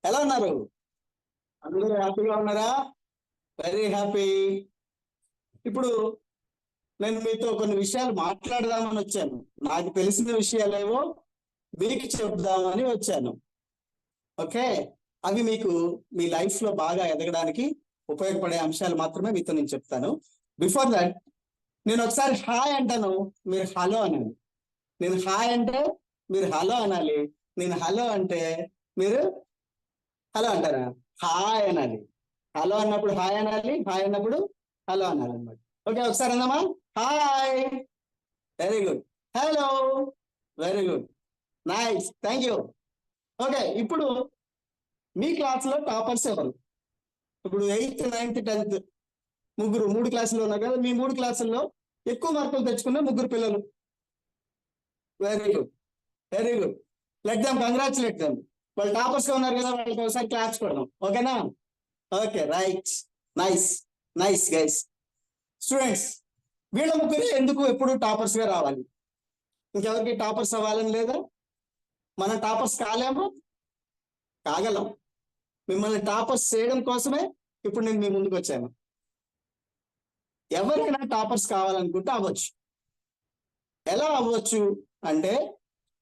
ఎలా ఉన్నారు? అందరూ హ్యాపీగా ఉన్నారా? Very happy. ఇప్పుడు నేను మీతో కొన్ని విషయాలు మాట్లాడదామని వచ్చాను. నాకు తెలిసిన విషయాలేవో మీకు చెప్దామని వచ్చాను. ఓకే, అవి మీకు మీ లైఫ్ లో బాగా ఎదగడానికి ఉపయోగపడే అంశాలు మాత్రమే మీతో నేను చెప్తాను. బిఫోర్ దట్ నేను ఒకసారి హాయ్ అంటాను, మీరు హలో అనాలి. నేను హాయ్ అంటే మీరు హలో అనాలి. నేను హలో అంటే మీరు హలో అంటారా? హాయ్ అనాలి. హలో అన్నప్పుడు హాయ్ అనాలి, హాయ్ అన్నప్పుడు హలో అనాలి అనమాట. ఓకే, ఒకసారి అందామా? Hi, very good. Hello, very good, nice, thank you. Okay, ఇప్పుడు మీ క్లాస్లో టాపర్స్ ఎవరు? ఇప్పుడు 8th, 9th, 10th ముగ్గురు, 3 క్లాసులు ఉన్నారు కదా. మీ 3 క్లాసుల్లో ఎక్కువ మార్కులు తెచ్చుకున్న ముగ్గురు పిల్లలు. Very good, very good. Let them, congratulate them. వాళ్ళు టాపర్స్ గా ఉన్నారు కదా, వాళ్ళకి ఒకసారి క్లాప్స్ కొడదాం. ఓకేనా? Okay, right, nice, nice guys. Students, వీళ్ళ ముగ్గురు ఎందుకు ఎప్పుడు టాపర్స్ గా రావాలి? ఇంకెవరికి టాపర్స్ అవ్వాలని లేదా? మనం టాపర్స్ కాలేము, కాగలం. మిమ్మల్ని టాపర్స్ చేయడం కోసమే ఇప్పుడు నేను మీ ముందుకు వచ్చాను. ఎవరైనా టాపర్స్ కావాలనుకుంటే అవ్వచ్చు. ఎలా అవ్వచ్చు అంటే,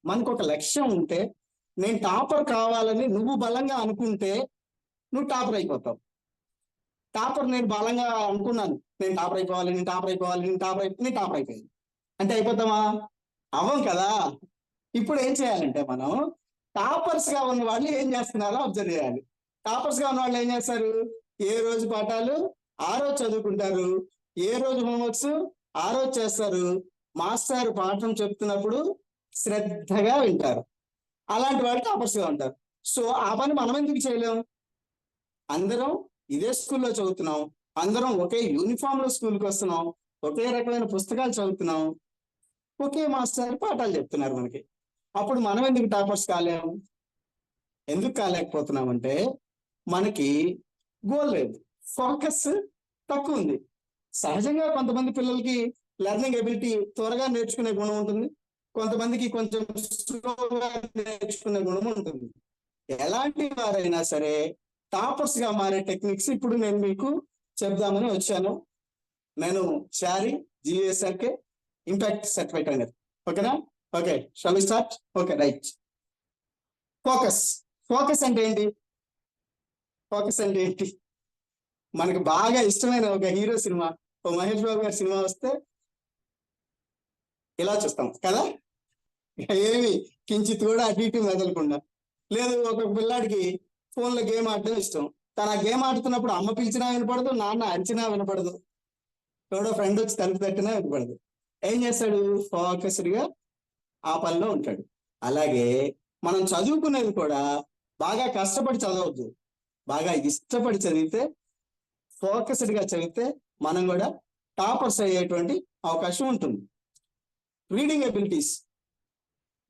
మనకు ఒక లక్ష్యం ఉంటే, నేను టాపర్ కావాలని నువ్వు బలంగా అనుకుంటే నువ్వు టాపర్ అయిపోతావు. టాపర్ నేను బలంగా అనుకున్నాను, నేను టాపర్ అయిపోవాలి, నేను టాపర్ అయిపోవాలి, నేను టాపర్ అయిపోయాను అంటే అయిపోతామా? అవ్వం కదా. ఇప్పుడు ఏం చేయాలంటే, మనం టాపర్స్ గా ఉన్న వాళ్ళు ఏం చేస్తున్నారో అబ్జర్వ్ చేయాలి. టాపర్స్ గా ఉన్న వాళ్ళు ఏం చేస్తారు? ఏ రోజు పాఠాలు ఆ రోజు చదువుకుంటారు, ఏ రోజు హోంవర్క్స్ ఆ రోజు చేస్తారు, మాస్టర్ పాఠం చెప్తున్నప్పుడు శ్రద్ధగా వింటారు. అలాంటి వాళ్ళు టాపర్స్ గా ఉంటారు. సో ఆ పని మనం ఎందుకు చేయలేం? అందరం ఇదే స్కూల్లో చదువుతున్నాం, అందరం ఒకే యూనిఫామ్ లో స్కూల్కి వస్తున్నాం, ఒకే రకమైన పుస్తకాలు చదువుతున్నాం, ఒకే మాస్టర్ పాఠాలు చెప్తున్నారు మనకి. అప్పుడు మనం ఎందుకు టాపర్స్ కాలేము? ఎందుకు కాలేకపోతున్నామంటే, మనకి గోల్ లేదు, ఫోకస్ తక్కువ ఉంది. సహజంగా కొంతమంది పిల్లలకి లెర్నింగ్ ఎబిలిటీ త్వరగా నేర్చుకునే గుణం ఉంటుంది, కొంతమందికి కొంచెం స్లోగా నేర్చుకునే గుణం ఉంటుంది. ఎలాంటి వారైనా సరే టాపర్స్ గా మారే టెక్నిక్స్ ఇప్పుడు నేను మీకు చెప్దామని వచ్చాను. నేను Chari, GSRK impact certified trainer. ఓకేనా? Okay, shall we start? Okay, right. Focus. Focus అంటే ఏంటి? ఫోకస్ అంటే ఏంటి? మనకు బాగా ఇష్టమైన ఒక హీరో సినిమా, ఓ మహేష్ బాబు గారి సినిమా వస్తే ఇలా చూస్తాం కదా, ఏమి కించిత్ కూడా అటు ఇటు మెదలకుండా. లేదు, ఒక పిల్లాడికి ఫోన్లో గేమ్ ఆడటం ఇష్టం, తను ఆ గేమ్ ఆడుతున్నప్పుడు అమ్మ పిలిచినా వినపడదు, నాన్న అరిచినా వినపడదు, ఎవడో ఫ్రెండ్ వచ్చి తలుపు తట్టినా వినపడదు. ఏం చేస్తాడు? ఫోకస్డ్ గా ఆ పనిలో ఉంటాడు. అలాగే మనం చదువుకునేది కూడా బాగా కష్టపడి చదవద్దు, బాగా ఇష్టపడి చదివితే, ఫోకస్డ్ గా చదివితే మనం కూడా టాపర్స్ అయ్యేటువంటి అవకాశం ఉంటుంది. రీడింగ్ ఎబిలిటీస్,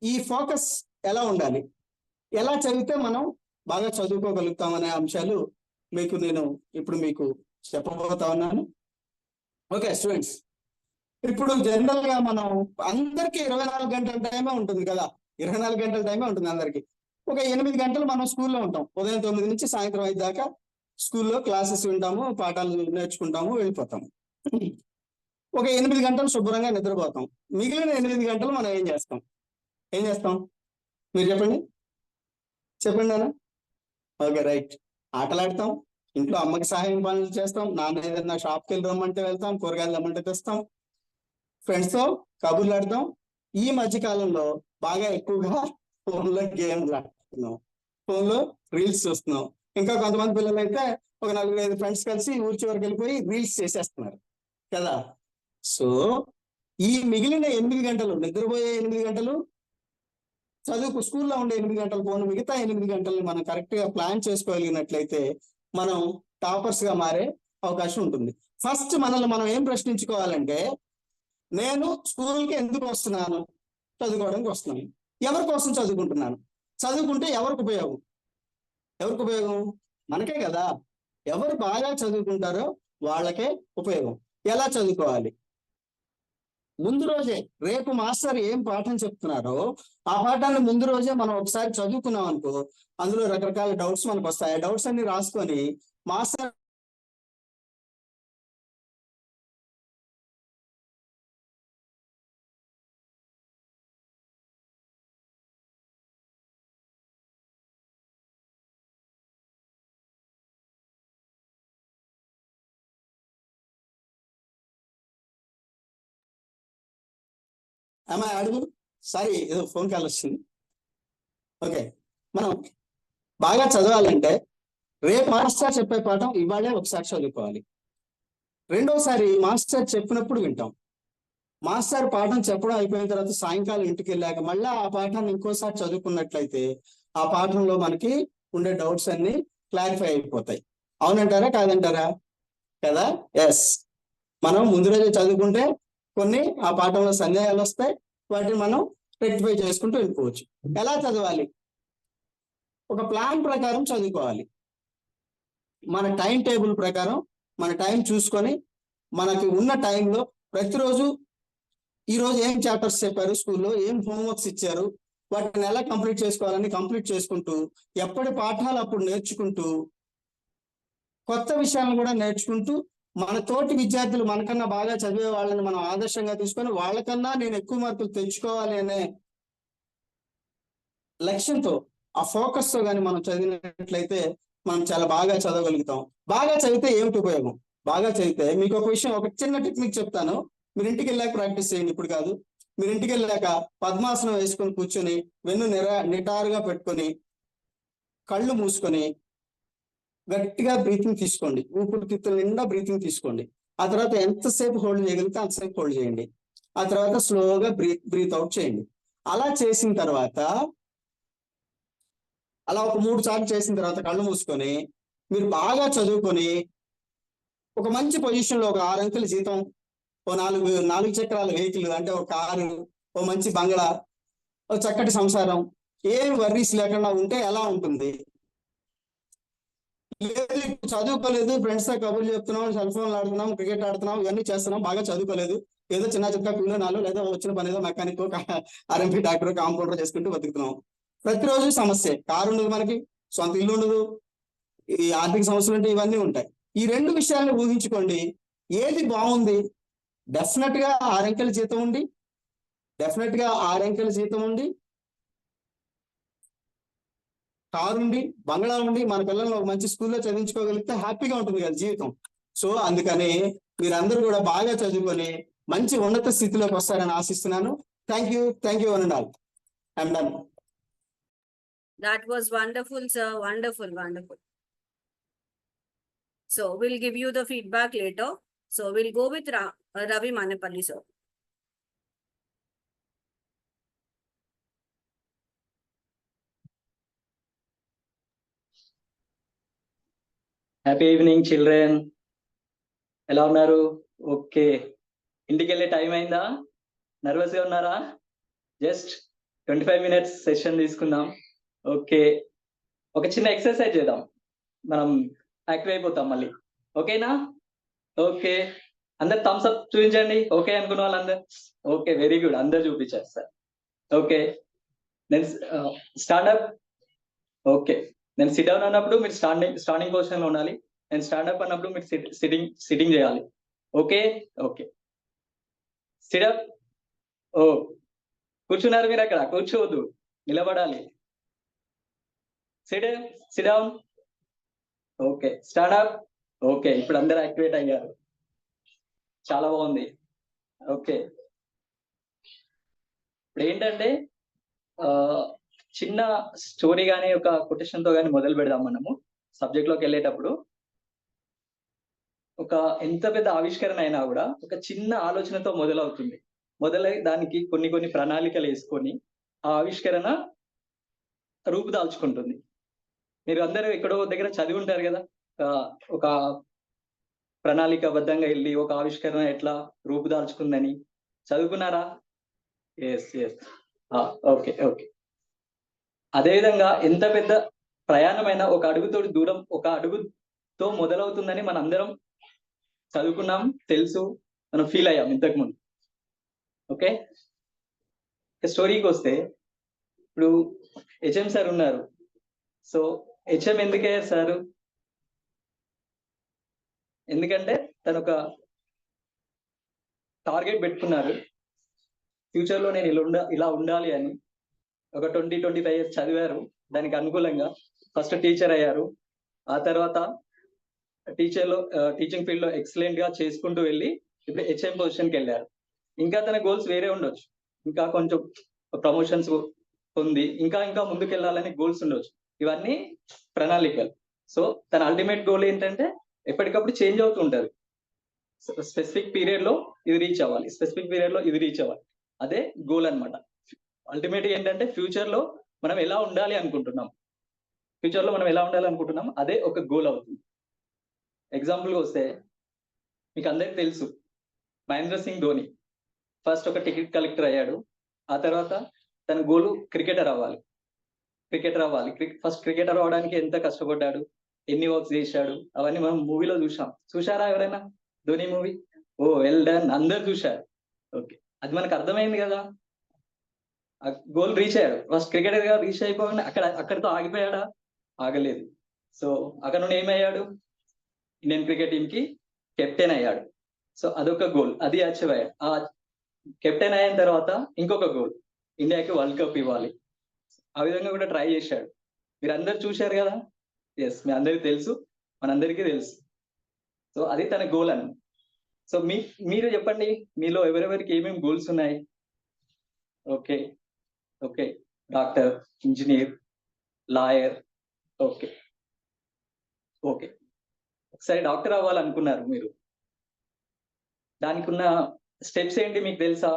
ఈ ఫోకస్ ఎలా ఉండాలి, ఎలా చదివితే మనం బాగా చదువుకోగలుగుతాం అనే అంశాలు నేను ఇప్పుడు మీకు చెప్పబోతా ఉన్నాను. ఓకే స్టూడెంట్స్, ఇప్పుడు జనరల్ గా మనం అందరికీ 24 గంటల టైమే ఉంటుంది కదా, 24 గంటల టైమే ఉంటుంది అందరికి. ఒక 8 గంటలు మనం స్కూల్లో ఉంటాం, ఉదయం 9 నుంచి సాయంత్రం 5 దాకా స్కూల్లో క్లాసెస్ వింటాము, పాఠాలు నేర్చుకుంటాము, వెళ్ళిపోతాము. ఒక 8 గంటలు శుభ్రంగా నిద్రపోతాం. మిగిలిన 8 గంటలు మనం ఏం చేస్తాం? మీరు చెప్పండి, చెప్పండి నాన్న. Okay, right. ఆటలాడతాం, ఇంట్లో అమ్మకి సహాయం పనులు చేస్తాం, నాన్న ఏదైనా షాప్కి వెళ్ళి రమ్మంటే వెళ్తాం, కూరగాయలు రమ్మంటే తెస్తాం, ఫ్రెండ్స్ తో కబుర్లు ఆడతాం. ఈ మధ్య కాలంలో బాగా ఎక్కువగా ఫోన్లో గేమ్లు ఆడుతున్నాం, ఫోన్లో రీల్స్ చూస్తున్నాం. ఇంకా కొంతమంది పిల్లలు అయితే ఒక 4-5 ఫ్రెండ్స్ కలిసి ఊరి చివరికి వెళ్ళిపోయి రీల్స్ చేసేస్తున్నారు కదా. సో ఈ మిగిలిన 8 గంటలు, నిద్రపోయే 8 గంటలు, చదువుకు స్కూల్లో ఉండే 8 గంటలు పోను, మిగతా 8 గంటలు మనం కరెక్ట్ గా ప్లాన్ చేసుకోగలిగినట్లయితే మనం టాపర్స్ గా మారే అవకాశం ఉంటుంది. ఫస్ట్ మనల్ని మనం ఏం ప్రశ్నించుకోవాలంటే, నేను స్కూల్కి ఎందుకు వస్తున్నాను? చదువుకోవడానికి వస్తున్నాను. ఎవరి కోసం చదువుకుంటున్నాను? చదువుకుంటే ఎవరికి ఉపయోగం? ఎవరికి ఉపయోగం? మనకే కదా. ఎవరు బాగా చదువుకుంటారో వాళ్ళకే ఉపయోగం. ఎలా చదువుకోవాలి? ముందు రోజే రేపు మాస్టర్ ఏం పాఠం చెప్తున్నారో ఆ పాఠాన్ని ముందు రోజే మనం ఒకసారి చదువుకున్నాం అనుకో, అందులో రకరకాల డౌట్స్ మనకు వస్తాయి. ఆ డౌట్స్ అన్ని రాసుకొని మాస్టర్ అమ్మా అడుగు. సారీ, ఏదో ఫోన్ కాల్ వచ్చింది. ఓకే, మనం బాగా చదవాలంటే రేపు మాస్టర్ చెప్పే పాఠం ఇవాళే ఒకసారి చదువుకోవాలి. రెండోసారి మాస్టర్ చెప్పినప్పుడు వింటాం. మాస్టర్ పాఠం చెప్పడం అయిపోయిన తర్వాత సాయంకాలం ఇంటికి వెళ్ళాక మళ్ళీ ఆ పాఠాన్ని ఇంకోసారి చదువుకున్నట్లయితే ఆ పాఠంలో మనకి ఉండే డౌట్స్ అన్ని క్లారిఫై అయిపోతాయి. అవునంటారా కాదంటారా? కదా. ఎస్, మనం ముందు రోజే చదువుకుంటే కొన్ని ఆ పాఠంలో సందేహాలు వస్తాయి, వాటిని మనం రెక్టిఫై చేసుకుంటూ వెళ్ళిపోవచ్చు. ఎలా చదవాలి? ఒక ప్లాన్ ప్రకారం చదువుకోవాలి. మన టైం టేబుల్ ప్రకారం మన టైం చూసుకొని మనకి ఉన్న టైంలో ప్రతిరోజు ఈ రోజు ఏం చాప్టర్స్ చెప్పారు, స్కూల్లో ఏం హోంవర్క్స్ ఇచ్చారు, వాటిని ఎలా కంప్లీట్ చేసుకోవాలని కంప్లీట్ చేసుకుంటూ ఎప్పటి పాఠాలు అప్పుడు నేర్చుకుంటూ కొత్త విషయాలను కూడా నేర్చుకుంటూ మన తోటి విద్యార్థులు మనకన్నా బాగా చదివే వాళ్ళని మనం ఆదర్శంగా తీసుకొని వాళ్ళకన్నా నేను ఎక్కువ మార్కులు తెచ్చుకోవాలి అనే లక్ష్యంతో ఆ ఫోకస్ తో కానీ మనం చదివినట్లయితే మనం చాలా బాగా చదవగలుగుతాం. బాగా చదివితే ఏమిటి ఉపయోగం? బాగా చదివితే మీకు ఒక విషయం, ఒక చిన్న టెక్నిక్ చెప్తాను. మీరు ఇంటికి వెళ్ళాక ప్రాక్టీస్ చేయండి, ఇప్పుడు కాదు. మీరు ఇంటికి వెళ్ళాక పద్మాసనం వేసుకొని కూర్చొని వెన్ను నిటారుగా పెట్టుకొని కళ్ళు మూసుకొని గట్టిగా బ్రీతింగ్ తీసుకోండి. ఊపిరితిత్తుల నిండా బ్రీతింగ్ తీసుకోండి. ఆ తర్వాత ఎంతసేపు హోల్డ్ చేయగలిగితే అంతసేపు హోల్డ్ చేయండి. ఆ తర్వాత స్లోగా బ్రీత్ అవుట్ చేయండి. అలా చేసిన తర్వాత అలా ఒక 3 సార్లు చేసిన తర్వాత కళ్ళు మూసుకొని మీరు బాగా చదువుకొని ఒక మంచి పొజిషన్ లో ఒక 6 అంకెల జీతం, ఓ 4 చక్రాల వెహికల్ అంటే ఒక కారు, ఓ మంచి బంగ్లా, ఓ చక్కటి సంసారం, ఏం వర్రీస్ లేకుండా ఉంటే ఎలా ఉంటుంది? లేదు, చదువుకోలేదు, ఫ్రెండ్స్ తో కబుర్లు చెప్తున్నాం, సెల్ ఫోన్లు ఆడుతున్నాం, క్రికెట్ ఆడుతున్నాం, ఇవన్నీ చేస్తున్నాం, బాగా చదువుకోలేదు, ఏదో చిన్న చిన్న కూలీలో నాలో లేదా వచ్చిన పని ఏదో మెకానిక్, ఆర్ఎంపీ డాక్టర్, కాంపౌండర్ చేసుకుంటూ బతుకుతున్నాం. ప్రతిరోజు సమస్య. కారు ఉండదు మనకి, సొంత ఇల్లు ఉండదు, ఈ ఆర్థిక సమస్యలు అంటే ఇవన్నీ ఉంటాయి. ఈ 2 విషయాలను ఊహించుకోండి. ఏది బాగుంది? డెఫినెట్ గా 6 అంకెల జీతం ఉండి, కారు ఉండి, బంగ్లా ఉండి, మన పిల్లల్ని ఒక మంచి స్కూల్లో చదివించుకోగలిగితే హ్యాపీగా ఉంటుంది కదా జీవితం. సో అందుకని మీరందరూ కూడా బాగా చదువుకొని మంచి ఉన్నత స్థితిలోకి వస్తారని ఆశిస్తున్నాను. Thank you one and all. I'm done. That was wonderful, sir. Wonderful, wonderful. So we'll give you the feedback later. So we'll go with Ravi Manapalli, sir. Happy evening children. ఎలా ఉన్నారు? ఓకే, ఇంటికి వెళ్ళే time అయిందా? Nervous గా ఉన్నారా? Just 25 minutes session తీసుకుందాం. Okay, ఒక చిన్న ఎక్సర్సైజ్ చేద్దాం, మనం యాక్టివ్ అయిపోతాం మళ్ళీ. ఓకేనా? ఓకే, అందరు థమ్స్ అప్ చూపించండి. ఓకే అనుకున్న వాళ్ళందరు. ఓకే, వెరీ గుడ్, అందరు చూపించారు సార్. ఓకే, నేను స్టాండప్. ఓకే, నేను సిట్ డౌన్ అన్నప్పుడు మీరు స్టాండింగ్ పొజిషన్ లో ఉండాలి. నేను స్టాండప్ అన్నప్పుడు మీరు సిట్టింగ్ చేయాలి. Okay okay, సిటప్. ఓ, కూర్చున్నారు మీరు అక్కడ, కూర్చోవద్దు, నిలబడాలి. Sit down. Okay, stand up. Okay, ఇప్పుడు అందరు యాక్టివేట్ అయ్యారు, చాలా బాగుంది. ఓకే, ఇప్పుడు ఏంటంటే చిన్న స్టోరీ కానీ ఒక కొటేషన్ తో కానీ మొదలు పెడదాం. మనము సబ్జెక్ట్ లోకి వెళ్ళేటప్పుడు ఒక ఎంత పెద్ద ఆవిష్కరణ అయినా కూడా ఒక చిన్న ఆలోచనతో మొదలవుతుంది. మొదలై దానికి కొన్ని ప్రణాళికలు వేసుకొని ఆ ఆవిష్కరణ రూపుదాల్చుకుంటుంది. మీరు అందరూ ఎక్కడో దగ్గర చదివి ఉంటారు కదా, ఒక ప్రణాళికాబద్ధంగా వెళ్ళి ఒక ఆవిష్కరణ ఎట్లా రూపుదాల్చుకుందని చదువుకున్నారా? ఎస్. ఓకే ఓకే, అదేవిధంగా ఎంత పెద్ద ప్రయాణమైన ఒక అడుగుతో మొదలవుతుందని మనం అందరం చదువుకున్నాం, తెలుసు, మనం ఫీల్ అయ్యాం ఇంతకు ముందు. ఓకే, స్టోరీకి వస్తే ఇప్పుడు హెచ్ఎం సార్ ఉన్నారు. సో హెచ్ఎం ఎందుకయ్యారు సారు? ఎందుకంటే తను ఒక టార్గెట్ పెట్టుకున్నారు, ఫ్యూచర్ లో నేను ఇలా ఉండాలి అని. ఒక 20-25 ఇయర్స్ చదివారు, దానికి అనుకూలంగా ఫస్ట్ టీచర్ అయ్యారు. ఆ తర్వాత టీచింగ్ ఫీల్డ్ లో ఎక్సలెంట్ గా చేసుకుంటూ వెళ్ళి ఇప్పుడు హెచ్ఎం పొజిషన్కి వెళ్ళారు. ఇంకా తన గోల్స్ వేరే ఉండొచ్చు, ఇంకా కొంచెం ప్రమోషన్స్ పొంది ఇంకా ముందుకు వెళ్ళాలని గోల్స్ ఉండొచ్చు. ఇవన్నీ ప్రణాళికలు. సో తన అల్టిమేట్ గోల్ ఏంటంటే ఎప్పటికప్పుడు చేంజ్ అవుతూ ఉంటది. స్పెసిఫిక్ పీరియడ్ లో ఇది రీచ్ అవ్వాలి, స్పెసిఫిక్ పీరియడ్ లో ఇది రీచ్ అవ్వాలి, అదే గోల్ అన్నమాట. అల్టిమేట్ ఏంటంటే ఫ్యూచర్ లో మనం ఎలా ఉండాలి అనుకుంటున్నాం, అదే ఒక గోల్ అవుతుంది. ఎగ్జాంపుల్ గా వస్తే మీకు అందరికి తెలుసు, మహేంద్ర సింగ్ ధోని ఫస్ట్ ఒక టికెట్ కలెక్టర్ అయ్యాడు. ఆ తర్వాత తన గోల్ క్రికెటర్ అవ్వాలి. ఫస్ట్ క్రికెటర్ అవ్వడానికి ఎంత కష్టపడ్డాడు, ఎన్ని వర్క్స్ చేశాడు, అవన్నీ మనం మూవీలో చూశారా ఎవరైనా ధోని మూవీ? ఓ వెల్ డన్, అందరు చూశారు. ఓకే, అది మనకు అర్థమైంది కదా. ఆ గోల్ రీచ్ అయ్యాడు, ఫస్ట్ క్రికెటర్ గా రీచ్ అయిపోయి అక్కడితో ఆగిపోయాడా? ఆగలేదు. సో అక్కడ నుండి ఏమయ్యాడు, ఇండియన్ క్రికెట్ టీమ్ కి కెప్టెన్ అయ్యాడు. సో అదొక గోల్, అది అచీవ్ అయ్యాడు. ఆ కెప్టెన్ అయిన తర్వాత ఇంకొక గోల్, ఇండియాకి వరల్డ్ కప్ ఇవ్వాలి. ఆ విధంగా కూడా ట్రై చేశాడు. మీరు అందరు చూశారు కదా. ఎస్, మీ అందరికి తెలుసు, మనందరికీ తెలుసు. సో అది తన గోల్ అని. సో మీరు చెప్పండి, మీలో ఎవరెవరికి ఏమేమి గోల్స్ ఉన్నాయి? Okay, doctor, engineer, lawyer. Okay, ఒకసారి డాక్టర్ అవ్వాలనుకున్నారు మీరు, దానికి ఉన్న స్టెప్స్ ఏంటి మీకు తెలుసా?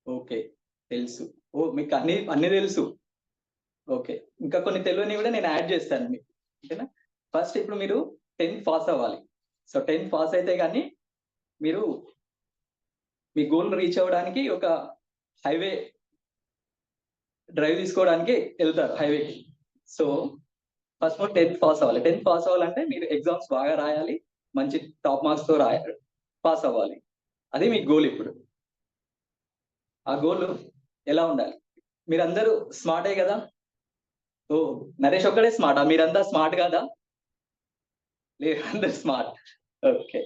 ఓకే, తెలుసు. ఓ, మీకు అన్ని తెలుసు. ఓకే, ఇంకా కొన్ని తెలియని కూడా నేను యాడ్ చేస్తాను మీకు, ఓకేనా? ఫస్ట్ ఇప్పుడు మీరు 10th పాస్ అవ్వాలి. సో 10th పాస్ అయితే కానీ మీరు మీ గోల్ రీచ్ అవ్వడానికి ఒక హైవే డ్రైవ్ తీసుకోవడానికి వెళ్తారు హైవేకి. సో ఫస్ట్ 10th పాస్ అవ్వాలి. 10th పాస్ అవ్వాలంటే మీరు ఎగ్జామ్స్ బాగా రాయాలి, మంచి టాప్ మార్క్స్ తో పాస్ అవ్వాలి. అది మీ గోల్. ఇప్పుడు ఆ గోల్ ఎలా ఉండాలి? మీరందరూ స్మార్టే కదా? ఓ, నరేష్ ఒక్కడే స్మార్టా? మీరంతా స్మార్ట్ కాదా? లేదు, అందరు స్మార్ట్. ఓకే,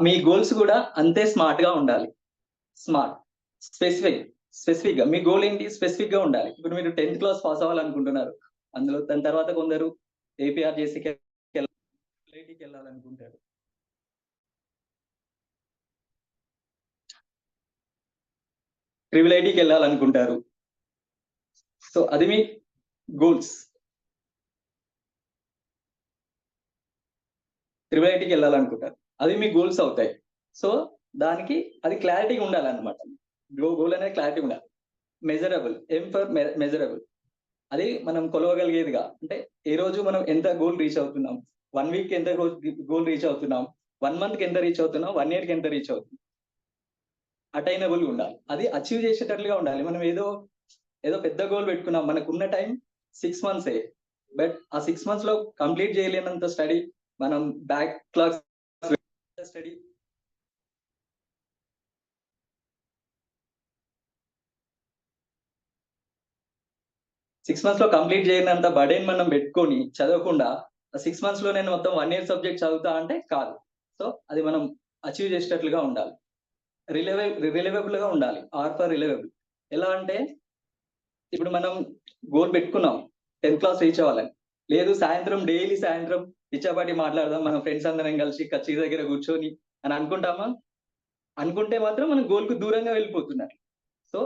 మీ గోల్స్ కూడా అంతే స్మార్ట్ గా ఉండాలి. స్మార్ట్, స్పెసిఫిక్ గా మీ గోల్ ఏంటి? స్పెసిఫిక్ గా ఉండాలి. ఇప్పుడు మీరు 10th క్లాస్ పాస్ అవ్వాలనుకుంటున్నారు, అందులో దాని తర్వాత కొందరు ఏపీఆర్ చేసి వెళ్ళాలనుకుంటారు. ట్రిపుల్ ఐటీకి వెళ్ళాలనుకుంటారు. సో అది మీ గోల్స్. ట్రిపుల్ ఐటీకి వెళ్ళాలనుకుంటారు, అది మీ గోల్స్ అవుతాయి. సో దానికి అది క్లారిటీగా ఉండాలన్నమాట. గోల్ అనేది క్లారిటీ ఉండాలి. మెజరబుల్, మెజరబుల్, అది మనం కొలవగలిగేదిగా. అంటే ఏ రోజు మనం ఎంత గోల్ రీచ్ అవుతున్నాం, 1 వీక్ ఎంత గోల్ రీచ్ అవుతున్నాం, 1 మంత్ కి ఎంత రీచ్ అవుతున్నాం, 1 ఇయర్ కి ఎంత రీచ్ అవుతున్నాం, అటైనబుల్ గా ఉండాలి. అది అచీవ్ చేసేటట్లుగా ఉండాలి. మనం ఏదో పెద్ద గోల్ పెట్టుకున్నాం, మనకున్న టైం 6 months, బట్ ఆ 6 months లో కంప్లీట్ చేయలేనంత స్టడీ, మనం back class study, six months లో కంప్లీట్ చేయనంత బర్డెన్ మనం పెట్టుకొని చదవకుండా 6 months లో నేను మొత్తం 1 year సబ్జెక్ట్ చదువుతా అంటే కాదు. సో అది మనం అచీవ్ చేసేటట్లుగా ఉండాలి. రిలయబుల్ గా ఉండాలి. For reliable. ఎలా అంటే ఇప్పుడు మనం గోల్ పెట్టుకున్నాం 10th క్లాస్ రీచ్ అవ్వాలని, లేదు డైలీ సాయంత్రం పిచ్చాపాటి మాట్లాడదాం మన ఫ్రెండ్స్ అందరం కలిసి కచ్చి దగ్గర కూర్చొని అని అనుకుంటామా? అనుకుంటే మాత్రం మనం గోల్ కు దూరంగా వెళ్ళిపోతున్నారు. సో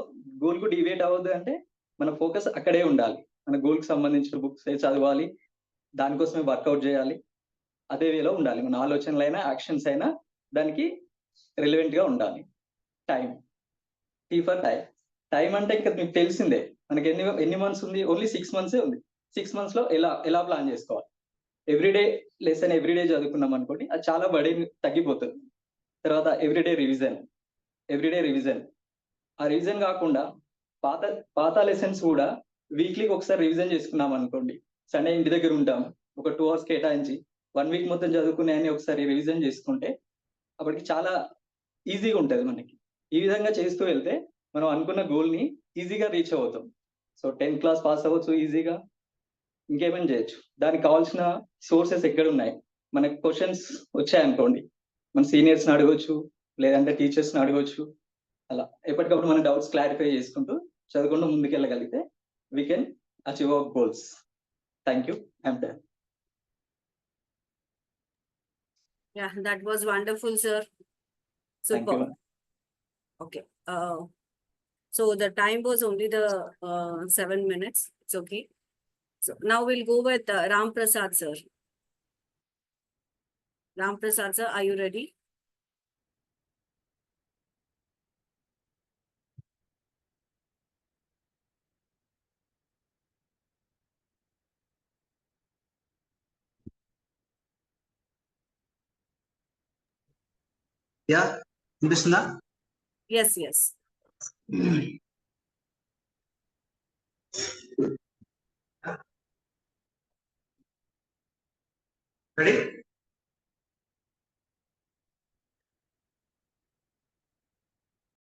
గోల్ కు డివేట్ అవ్వద్దు అంటే మన ఫోకస్ అక్కడే ఉండాలి. మన గోల్ కి సంబంధించిన బుక్స్ చదవాలి, దానికోసమే వర్కౌట్ చేయాలి, అదే వేలో ఉండాలి. మన ఆలోచనలైనా యాక్షన్స్ అయినా దానికి రిలవెంట్ గా ఉండాలి. టైం అంటే ఇంకా మీకు తెలిసిందే, మనకి ఎన్ని మంత్స్ ఉంది? ఓన్లీ 6 months ఉంది. 6 months లో ఎలా ప్లాన్ చేసుకోవాలి? ఎవ్రీడే లెసన్ ఎవ్రీడే చదువుకున్నాం అనుకోండి, అది చాలా బర్డెన్ తగ్గిపోతుంది. తర్వాత ఎవ్రీడే రివిజన్. ఆ రివిజన్ కాకుండా పాత లెసన్స్ కూడా వీక్లీకి ఒకసారి రివిజన్ చేసుకున్నాం అనుకోండి, సండే ఇంటి దగ్గర ఉంటాం, ఒక 2 hours కేటాయించి 1 week మొత్తం చదువుకునే ఒకసారి రివిజన్ చేసుకుంటే అప్పటికి చాలా ఈజీగా ఉంటుంది మనకి. ఈ విధంగా చేస్తూ వెళ్తే మనం అనుకున్న గోల్ ని ఈజీగా రీచ్ అవుతాం. సో 10th క్లాస్ పాస్ అవ్వచ్చు ఈజీగా, ఇంకేమైనా చేయొచ్చు. దానికి కావాల్సిన సోర్సెస్ ఎక్కడ ఉన్నాయి, మనకి క్వశ్చన్స్ వచ్చాయనుకోండి, మన సీనియర్స్ ని అడగొచ్చు, లేదంటే టీచర్స్ ని అడగొచ్చు. అలా ఎప్పటికప్పుడు మన డౌట్స్ క్లారిఫై చేసుకుంటూ చదువుకుంటూ ముందుకెళ్ళగలిగితే we can achieve our goals. Thank you. I'm done. Yeah, that was wonderful, sir. Thank Super. you. Okay. So the time was only the 7 minutes. It's okay. So now we'll go with Ram Prasad, sir. Ram Prasad, sir, are you ready? Yeah వినిపిస్తుందా? Yes, yes. Ready?